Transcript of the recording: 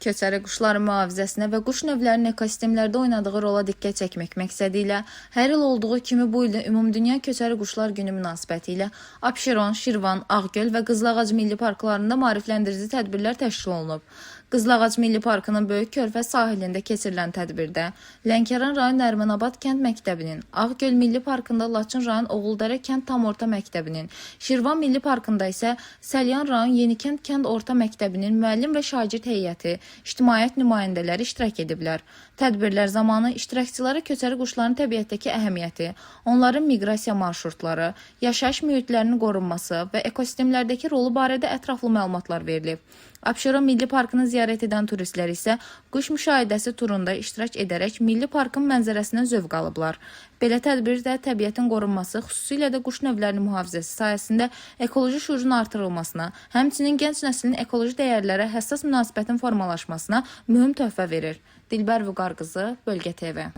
köçəri quşların mühafizəsinə və quş növlərinin ekosistemlərdə oynadığı rola diqqət çəkmək məqsədi ilə hər il olduğu kimi bu ildə Ümumdünya Köçəri Quşlar Günü münasibəti ilə Abşeron, Şirvan, Ağgöl və Qızılağac Milli Parklarında maarifləndirici tədbirlər təşkil olunub. Qızılağac Milli Parkının Böyük Körfəz sahilində keçirilən tədbirdə Lənkəran rayon Nərimanabad kənd məktəbinin, Ağgöl Milli Parkında Laçın rayon Oğuldərə kənd tam orta məktəbinin, Şirvan Milli Parkında isə Səlyan rayon Yenikənd kənd orta məktəbinin müəllim və şagird heyəti, ictimaiyyət nümayəndələri iştirak ediblər. Tədbirlər zamanı iştirakçılara köçəri quşların təbiətdəki əhəmiyyəti, onların miqrasiya marşrutları, yaşayış mühitlərinin qorunması və ekosistemlərdəki rolu barədə ətraflı məlumatlar verilib. Abşeron Milli Parkını ziyarət edən turistlər isə quş müşahidəsi turunda iştirak edərək Milli Parkın mənzərəsindən zövq alıblar. Belə tədbirdə təbiətin qorunması, xüsusilə də quş növlərinin mühafizəsi sayəsində ekoloji şuurun artırılmasına, həmçinin gənc nəslin ekoloji dəyərlərə həssas münasibətin formalaşmasına mühüm töhfə verir. Dilbər Vüqar qızı, Bölgə TV.